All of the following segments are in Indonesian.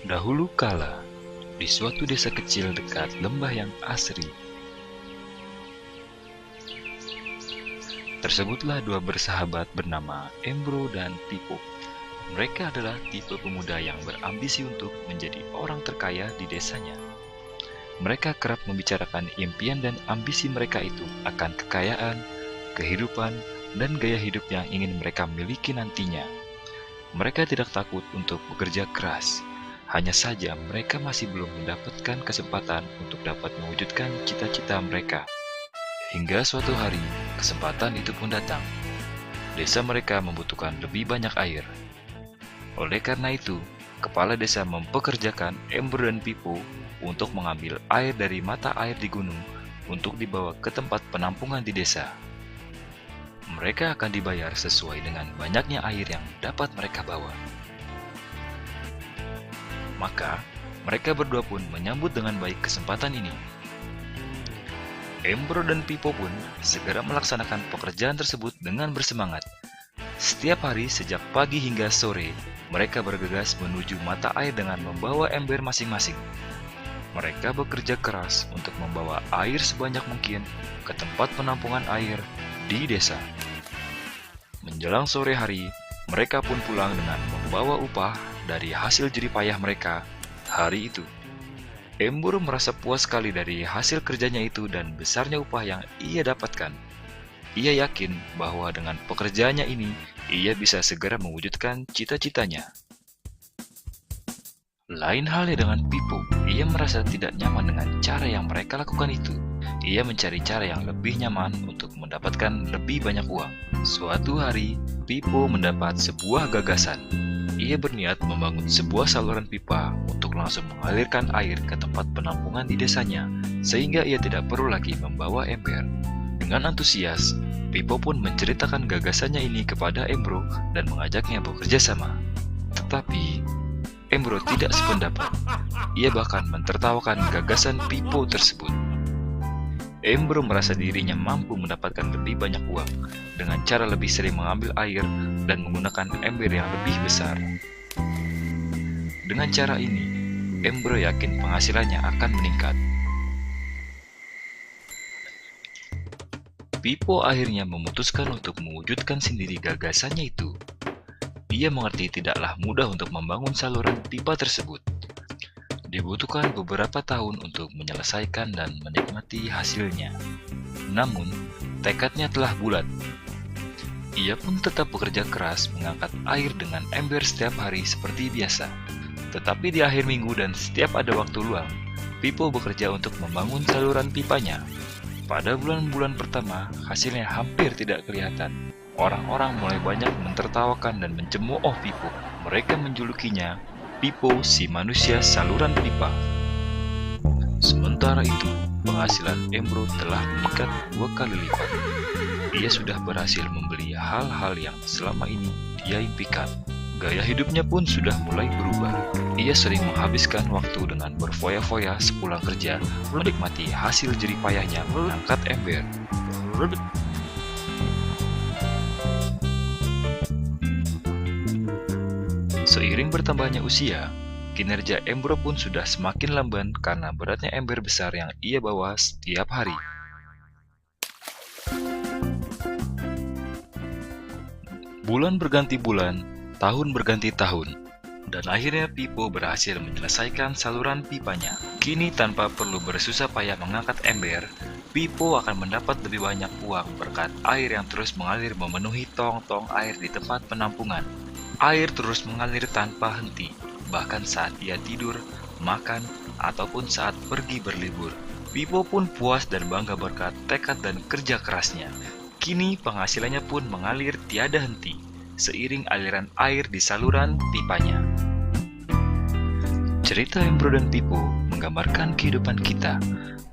Dahulu kala, di suatu desa kecil dekat lembah yang asri, tersebutlah dua bersahabat bernama Embro dan Pipo. Mereka adalah tipe pemuda yang berambisi untuk menjadi orang terkaya di desanya. Mereka kerap membicarakan impian dan ambisi mereka itu akan kekayaan, kehidupan, dan gaya hidup yang ingin mereka miliki nantinya. Mereka tidak takut untuk bekerja keras. Hanya saja mereka masih belum mendapatkan kesempatan untuk dapat mewujudkan cita-cita mereka. Hingga suatu hari, kesempatan itu pun datang. Desa mereka membutuhkan lebih banyak air. Oleh karena itu, kepala desa mempekerjakan Embro dan Pipo untuk mengambil air dari mata air di gunung untuk dibawa ke tempat penampungan di desa. Mereka akan dibayar sesuai dengan banyaknya air yang dapat mereka bawa. Maka, mereka berdua pun menyambut dengan baik kesempatan ini. Embro dan Pipo pun segera melaksanakan pekerjaan tersebut dengan bersemangat. Setiap hari sejak pagi hingga sore, mereka bergegas menuju mata air dengan membawa ember masing-masing. Mereka bekerja keras untuk membawa air sebanyak mungkin ke tempat penampungan air di desa. Menjelang sore hari, mereka pun pulang dengan membawa upah dari hasil jerih payah mereka hari itu. Embro merasa puas sekali dari hasil kerjanya itu dan besarnya upah yang ia dapatkan. Ia yakin bahwa dengan pekerjaannya ini, ia bisa segera mewujudkan cita-citanya. Lain halnya dengan Pipo, ia merasa tidak nyaman dengan cara yang mereka lakukan itu. Ia mencari cara yang lebih nyaman untuk mendapatkan lebih banyak uang. Suatu hari, Pipo mendapat sebuah gagasan. Ia berniat membangun sebuah saluran pipa untuk langsung mengalirkan air ke tempat penampungan di desanya, sehingga ia tidak perlu lagi membawa ember. Dengan antusias, Pipo pun menceritakan gagasannya ini kepada Embro dan mengajaknya bekerja sama. Tetapi, Embro tidak sependapat. Ia bahkan mentertawakan gagasan Pipo tersebut. Embro merasa dirinya mampu mendapatkan lebih banyak uang dengan cara lebih sering mengambil air dan menggunakan ember yang lebih besar. Dengan cara ini, Embro yakin penghasilannya akan meningkat. Pipo akhirnya memutuskan untuk mewujudkan sendiri gagasannya itu. Ia mengerti tidaklah mudah untuk membangun saluran pipa tersebut. Dibutuhkan beberapa tahun untuk menyelesaikan dan menikmati hasilnya. Namun, tekadnya telah bulat. Ia pun tetap bekerja keras mengangkat air dengan ember setiap hari seperti biasa. Tetapi di akhir minggu dan setiap ada waktu luang, Pipo bekerja untuk membangun saluran pipanya. Pada bulan-bulan pertama, hasilnya hampir tidak kelihatan. Orang-orang mulai banyak mentertawakan dan mencemooh Pipo. Mereka menjulukinya Pipo si manusia saluran pipa. Sementara itu, penghasilan Embro telah meningkat 2 kali lipat. Ia sudah berhasil membeli hal-hal yang selama ini dia impikan. Gaya hidupnya pun sudah mulai berubah. Ia sering menghabiskan waktu dengan berfoya-foya sepulang kerja, menikmati hasil jerih payahnya mengangkat ember. Seiring bertambahnya usia, kinerja Embro pun sudah semakin lamban karena beratnya ember besar yang ia bawa setiap hari. Bulan berganti bulan, tahun berganti tahun, dan akhirnya Pipo berhasil menyelesaikan saluran pipanya. Kini tanpa perlu bersusah payah mengangkat ember, Pipo akan mendapat lebih banyak uang berkat air yang terus mengalir memenuhi tong-tong air di tempat penampungan. Air terus mengalir tanpa henti, bahkan saat ia tidur, makan, ataupun saat pergi berlibur. Pipo pun puas dan bangga berkat tekad dan kerja kerasnya. Kini penghasilannya pun mengalir tiada henti, seiring aliran air di saluran pipanya. Cerita Embro dan Pipo menggambarkan kehidupan kita.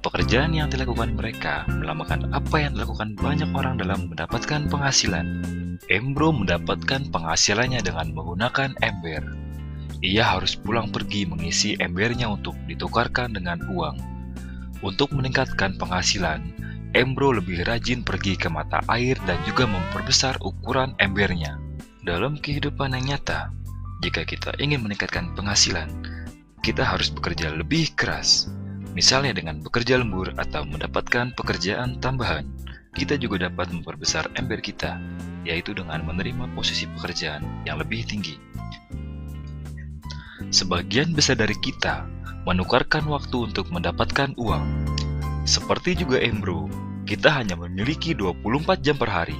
Pekerjaan yang dilakukan mereka melambangkan apa yang dilakukan banyak orang dalam mendapatkan penghasilan. Embro mendapatkan penghasilannya dengan menggunakan ember. Ia harus pulang pergi mengisi embernya untuk ditukarkan dengan uang. Untuk meningkatkan penghasilan, Embro lebih rajin pergi ke mata air dan juga memperbesar ukuran embernya. Dalam kehidupan yang nyata, jika kita ingin meningkatkan penghasilan, kita harus bekerja lebih keras. Misalnya dengan bekerja lembur atau mendapatkan pekerjaan tambahan. Kita juga dapat memperbesar ember kita, yaitu dengan menerima posisi pekerjaan yang lebih tinggi. Sebagian besar dari kita menukarkan waktu untuk mendapatkan uang. Seperti juga Embro, kita hanya memiliki 24 jam per hari,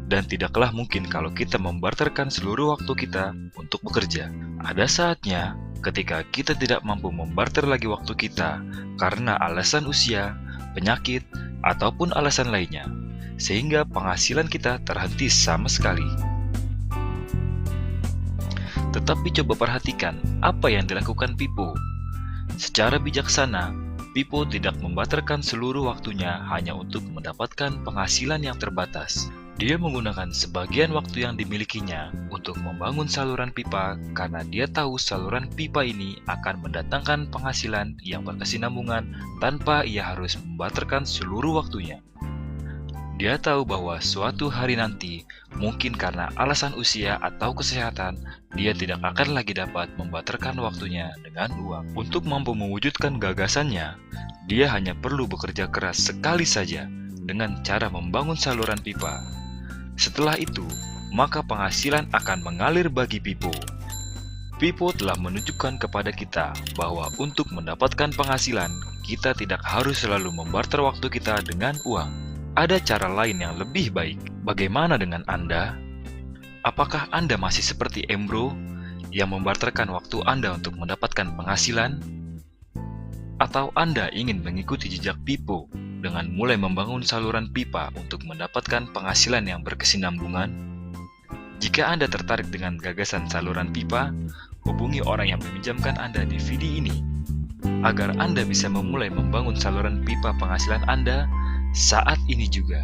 dan tidaklah mungkin kalau kita membarterkan seluruh waktu kita untuk bekerja. Ada saatnya ketika kita tidak mampu membarter lagi waktu kita karena alasan usia, penyakit, ataupun alasan lainnya, sehingga penghasilan kita terhenti sama sekali. Tetapi coba perhatikan apa yang dilakukan Pippo. Secara bijaksana, Pippo tidak membarterkan seluruh waktunya hanya untuk mendapatkan penghasilan yang terbatas. Dia menggunakan sebagian waktu yang dimilikinya untuk membangun saluran pipa karena dia tahu saluran pipa ini akan mendatangkan penghasilan yang berkesinambungan tanpa ia harus membarterkan seluruh waktunya. Dia tahu bahwa suatu hari nanti, mungkin karena alasan usia atau kesehatan, dia tidak akan lagi dapat membarterkan waktunya dengan uang. Untuk mampu mewujudkan gagasannya, dia hanya perlu bekerja keras sekali saja dengan cara membangun saluran pipa. Setelah itu, maka penghasilan akan mengalir bagi Pippo. Pippo telah menunjukkan kepada kita bahwa untuk mendapatkan penghasilan, kita tidak harus selalu membarter waktu kita dengan uang. Ada cara lain yang lebih baik. Bagaimana dengan Anda? Apakah Anda masih seperti Embro yang membarterkan waktu Anda untuk mendapatkan penghasilan? Atau Anda ingin mengikuti jejak Pippo dengan mulai membangun saluran pipa untuk mendapatkan penghasilan yang berkesinambungan? Jika Anda tertarik dengan gagasan saluran pipa, hubungi orang yang meminjamkan Anda DVD ini agar Anda bisa memulai membangun saluran pipa penghasilan Anda saat ini juga.